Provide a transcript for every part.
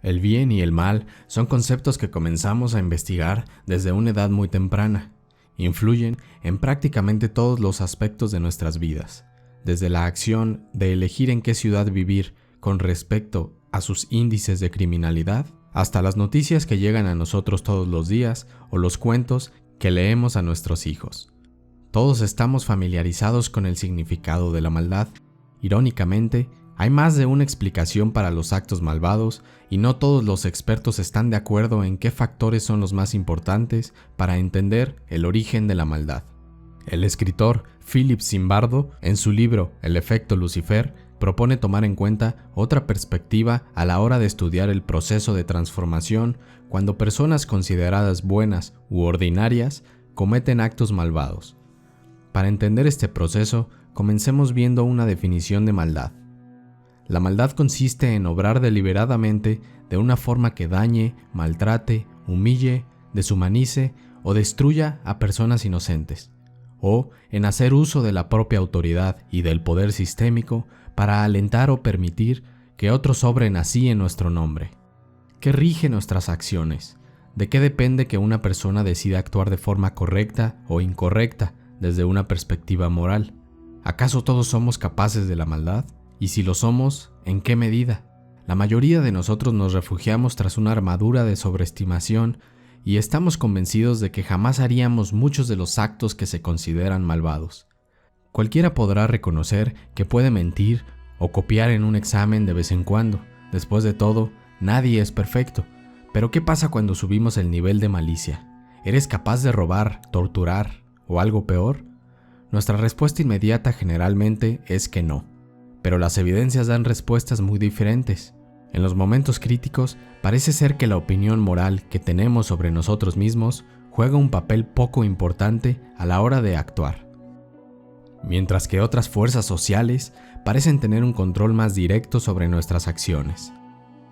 El bien y el mal son conceptos que comenzamos a investigar desde una edad muy temprana. Influyen en prácticamente todos los aspectos de nuestras vidas, desde la acción de elegir en qué ciudad vivir con respecto a sus índices de criminalidad, hasta las noticias que llegan a nosotros todos los días o los cuentos que leemos a nuestros hijos. Todos estamos familiarizados con el significado de la maldad. Irónicamente, hay más de una explicación para los actos malvados y no todos los expertos están de acuerdo en qué factores son los más importantes para entender el origen de la maldad. El escritor Philip Zimbardo, en su libro El efecto Lucifer, propone tomar en cuenta otra perspectiva a la hora de estudiar el proceso de transformación cuando personas consideradas buenas u ordinarias cometen actos malvados. Para entender este proceso, comencemos viendo una definición de maldad. La maldad consiste en obrar deliberadamente de una forma que dañe, maltrate, humille, deshumanice o destruya a personas inocentes, o en hacer uso de la propia autoridad y del poder sistémico para alentar o permitir que otros obren así en nuestro nombre. ¿Qué rige nuestras acciones? ¿De qué depende que una persona decida actuar de forma correcta o incorrecta desde una perspectiva moral? ¿Acaso todos somos capaces de la maldad? Y si lo somos, ¿en qué medida? La mayoría de nosotros nos refugiamos tras una armadura de sobreestimación y estamos convencidos de que jamás haríamos muchos de los actos que se consideran malvados. Cualquiera podrá reconocer que puede mentir o copiar en un examen de vez en cuando. Después de todo, nadie es perfecto. Pero ¿qué pasa cuando subimos el nivel de malicia? ¿Eres capaz de robar, torturar o algo peor? Nuestra respuesta inmediata generalmente es que no. Pero las evidencias dan respuestas muy diferentes. En los momentos críticos, parece ser que la opinión moral que tenemos sobre nosotros mismos juega un papel poco importante a la hora de actuar, mientras que otras fuerzas sociales parecen tener un control más directo sobre nuestras acciones.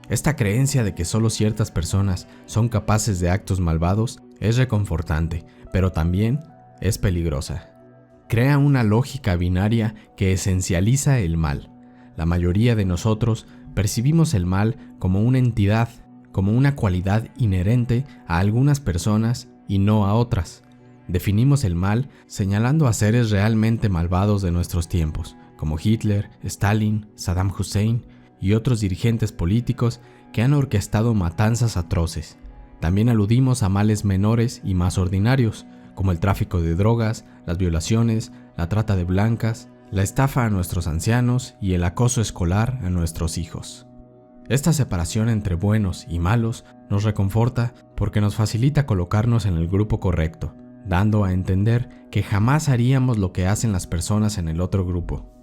Esta creencia de que solo ciertas personas son capaces de actos malvados es reconfortante, pero también es peligrosa. Crea una lógica binaria que esencializa el mal. La mayoría de nosotros percibimos el mal como una entidad, como una cualidad inherente a algunas personas y no a otras. Definimos el mal señalando a seres realmente malvados de nuestros tiempos, como Hitler, Stalin, Saddam Hussein y otros dirigentes políticos que han orquestado matanzas atroces. También aludimos a males menores y más ordinarios, como el tráfico de drogas, las violaciones, la trata de blancas, la estafa a nuestros ancianos y el acoso escolar a nuestros hijos. Esta separación entre buenos y malos nos reconforta porque nos facilita colocarnos en el grupo correcto, dando a entender que jamás haríamos lo que hacen las personas en el otro grupo.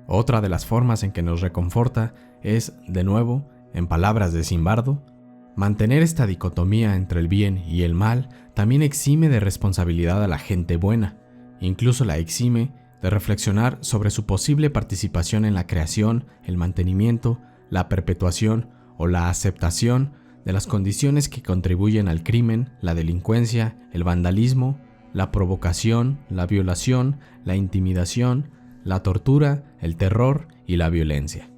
Otra de las formas en que nos reconforta es, de nuevo, en palabras de Zimbardo, mantener esta dicotomía entre el bien y el mal también exime de responsabilidad a la gente buena, incluso la exime de reflexionar sobre su posible participación en la creación, el mantenimiento, la perpetuación o la aceptación de las condiciones que contribuyen al crimen, la delincuencia, el vandalismo, la provocación, la violación, la intimidación, la tortura, el terror y la violencia.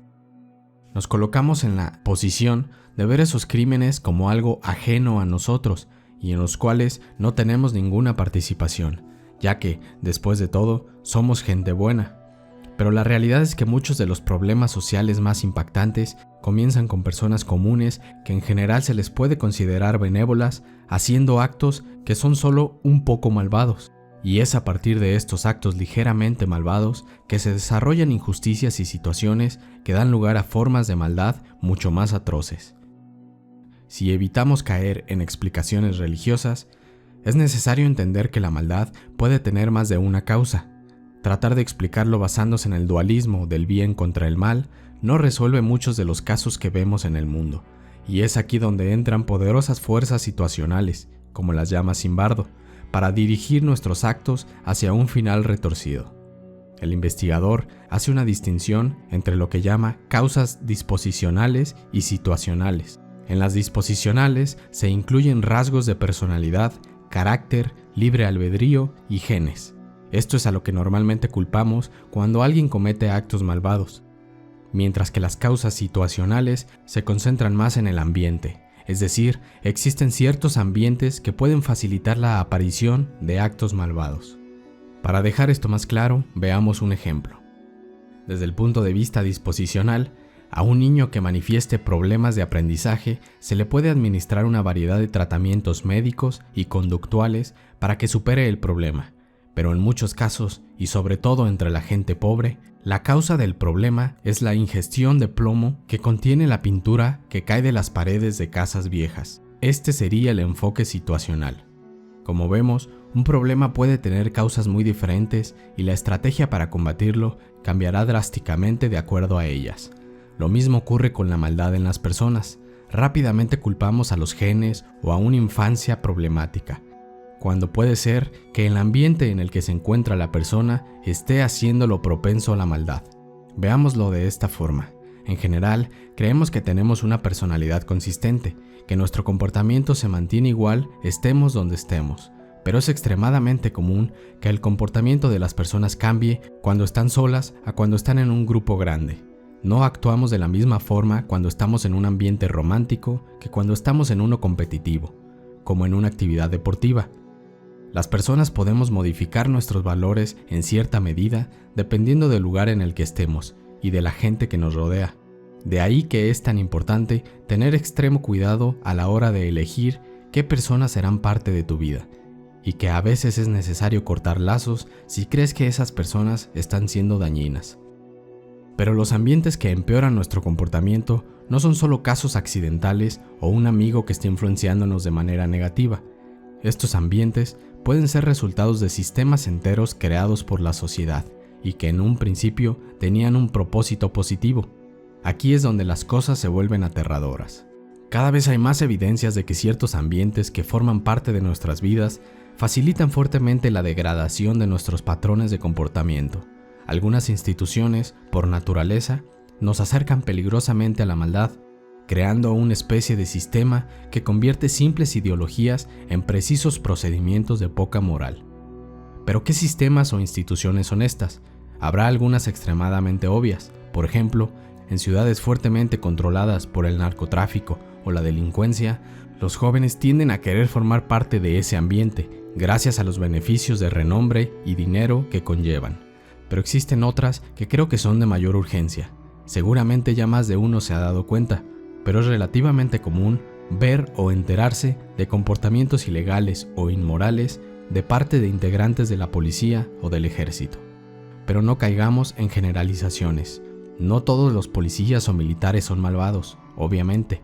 Nos colocamos en la posición de ver esos crímenes como algo ajeno a nosotros y en los cuales no tenemos ninguna participación, ya que, después de todo, somos gente buena. Pero la realidad es que muchos de los problemas sociales más impactantes comienzan con personas comunes que en general se les puede considerar benévolas, haciendo actos que son solo un poco malvados. Y es a partir de estos actos ligeramente malvados que se desarrollan injusticias y situaciones que dan lugar a formas de maldad mucho más atroces. Si evitamos caer en explicaciones religiosas, es necesario entender que la maldad puede tener más de una causa. Tratar de explicarlo basándose en el dualismo del bien contra el mal no resuelve muchos de los casos que vemos en el mundo, y es aquí donde entran poderosas fuerzas situacionales, como las llama Zimbardo, para dirigir nuestros actos hacia un final retorcido. El investigador hace una distinción entre lo que llama causas disposicionales y situacionales. En las disposicionales se incluyen rasgos de personalidad, carácter, libre albedrío y genes. Esto es a lo que normalmente culpamos cuando alguien comete actos malvados. mientras que las causas situacionales se concentran más en el ambiente. Es decir, existen ciertos ambientes que pueden facilitar la aparición de actos malvados. Para dejar esto más claro, veamos un ejemplo. Desde el punto de vista disposicional, a un niño que manifieste problemas de aprendizaje se le puede administrar una variedad de tratamientos médicos y conductuales para que supere el problema, pero en muchos casos, y sobre todo entre la gente pobre, la causa del problema es la ingestión de plomo que contiene la pintura que cae de las paredes de casas viejas. Este sería el enfoque situacional. Como vemos, un problema puede tener causas muy diferentes y la estrategia para combatirlo cambiará drásticamente de acuerdo a ellas. Lo mismo ocurre con la maldad en las personas. Rápidamente culpamos a los genes o a una infancia problemática, cuando puede ser que el ambiente en el que se encuentra la persona esté haciéndolo propenso a la maldad. Veámoslo de esta forma. En general, creemos que tenemos una personalidad consistente, que nuestro comportamiento se mantiene igual estemos donde estemos, pero es extremadamente común que el comportamiento de las personas cambie cuando están solas a cuando están en un grupo grande. No actuamos de la misma forma cuando estamos en un ambiente romántico que cuando estamos en uno competitivo, como en una actividad deportiva. Las personas podemos modificar nuestros valores en cierta medida dependiendo del lugar en el que estemos y de la gente que nos rodea. De ahí que es tan importante tener extremo cuidado a la hora de elegir qué personas serán parte de tu vida, y que a veces es necesario cortar lazos si crees que esas personas están siendo dañinas. Pero los ambientes que empeoran nuestro comportamiento no son solo casos accidentales o un amigo que esté influenciándonos de manera negativa. Estos ambientes pueden ser resultados de sistemas enteros creados por la sociedad y que en un principio tenían un propósito positivo. Aquí es donde las cosas se vuelven aterradoras. Cada vez hay más evidencias de que ciertos ambientes que forman parte de nuestras vidas facilitan fuertemente la degradación de nuestros patrones de comportamiento. Algunas instituciones, por naturaleza, nos acercan peligrosamente a la maldad, creando una especie de sistema que convierte simples ideologías en precisos procedimientos de poca moral. ¿Pero qué sistemas o instituciones son estas? Habrá algunas extremadamente obvias. Por ejemplo, en ciudades fuertemente controladas por el narcotráfico o la delincuencia, los jóvenes tienden a querer formar parte de ese ambiente, gracias a los beneficios de renombre y dinero que conllevan. Pero existen otras que creo que son de mayor urgencia. Seguramente ya más de uno se ha dado cuenta, pero es relativamente común ver o enterarse de comportamientos ilegales o inmorales de parte de integrantes de la policía o del ejército. Pero no caigamos en generalizaciones. No todos los policías o militares son malvados, obviamente.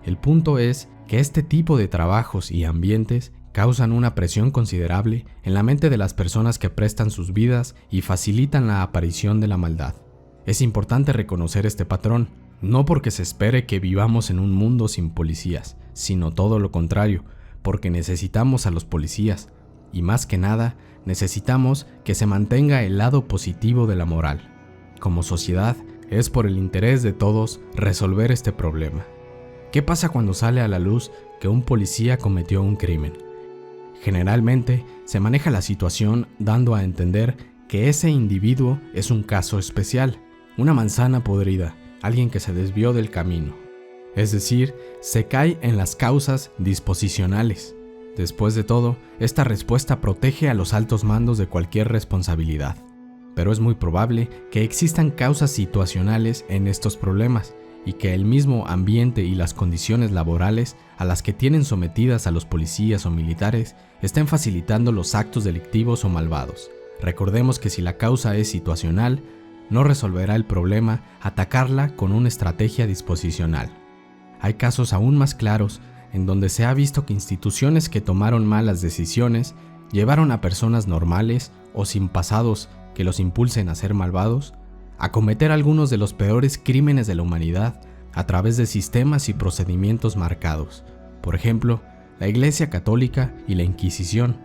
El punto es que este tipo de trabajos y ambientes causan una presión considerable en la mente de las personas que prestan sus vidas y facilitan la aparición de la maldad. Es importante reconocer este patrón, no porque se espere que vivamos en un mundo sin policías, sino todo lo contrario, porque necesitamos a los policías, y más que nada, necesitamos que se mantenga el lado positivo de la moral. Como sociedad, es por el interés de todos resolver este problema. ¿Qué pasa cuando sale a la luz que un policía cometió un crimen? Generalmente, se maneja la situación dando a entender que ese individuo es un caso especial, una manzana podrida, alguien que se desvió del camino. Es decir, se cae en las causas disposicionales. Después de todo, esta respuesta protege a los altos mandos de cualquier responsabilidad. Pero es muy probable que existan causas situacionales en estos problemas y que el mismo ambiente y las condiciones laborales a las que tienen sometidas a los policías o militares estén facilitando los actos delictivos o malvados. Recordemos que si la causa es situacional, no resolverá el problema atacarla con una estrategia disposicional. Hay casos aún más claros en donde se ha visto que instituciones que tomaron malas decisiones llevaron a personas normales o sin pasados que los impulsen a ser malvados a cometer algunos de los peores crímenes de la humanidad a través de sistemas y procedimientos marcados. Por ejemplo, la Iglesia Católica y la Inquisición,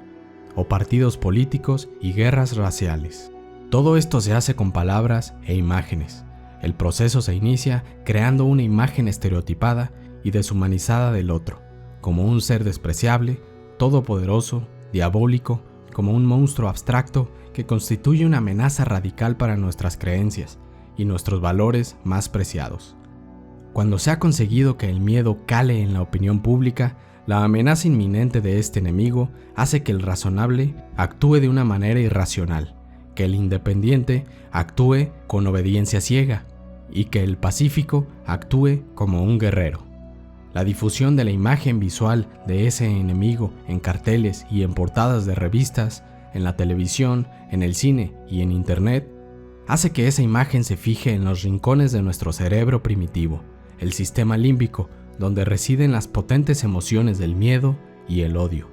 o partidos políticos y guerras raciales. Todo esto se hace con palabras e imágenes. El proceso se inicia creando una imagen estereotipada y deshumanizada del otro, como un ser despreciable, todopoderoso, diabólico, como un monstruo abstracto que constituye una amenaza radical para nuestras creencias y nuestros valores más preciados. Cuando se ha conseguido que el miedo cale en la opinión pública, la amenaza inminente de este enemigo hace que el razonable actúe de una manera irracional, que el independiente actúe con obediencia ciega y que el pacífico actúe como un guerrero. La difusión de la imagen visual de ese enemigo en carteles y en portadas de revistas, en la televisión, en el cine y en internet, hace que esa imagen se fije en los rincones de nuestro cerebro primitivo, el sistema límbico, donde residen las potentes emociones del miedo y el odio.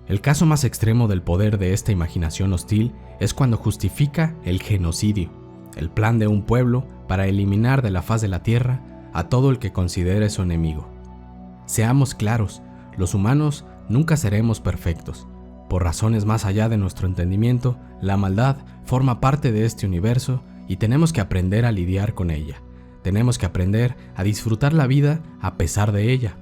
El caso más extremo del poder de esta imaginación hostil es cuando justifica el genocidio, el plan de un pueblo para eliminar de la faz de la tierra a todo el que considere su enemigo. Seamos claros, los humanos nunca seremos perfectos. Por razones más allá de nuestro entendimiento, la maldad forma parte de este universo y tenemos que aprender a lidiar con ella. Tenemos que aprender a disfrutar la vida a pesar de ella.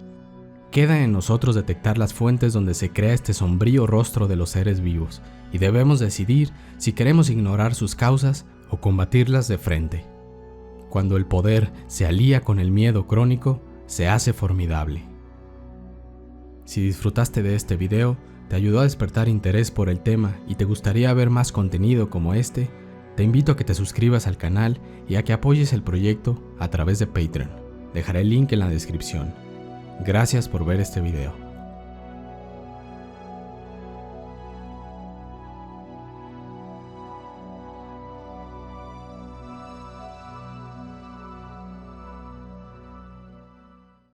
Queda en nosotros detectar las fuentes donde se crea este sombrío rostro de los seres vivos y debemos decidir si queremos ignorar sus causas o combatirlas de frente. Cuando el poder se alía con el miedo crónico, se hace formidable. Si disfrutaste de este video, te ayudó a despertar interés por el tema y te gustaría ver más contenido como este, te invito a que te suscribas al canal y a que apoyes el proyecto a través de Patreon. Dejaré el link en la descripción. Gracias por ver este video.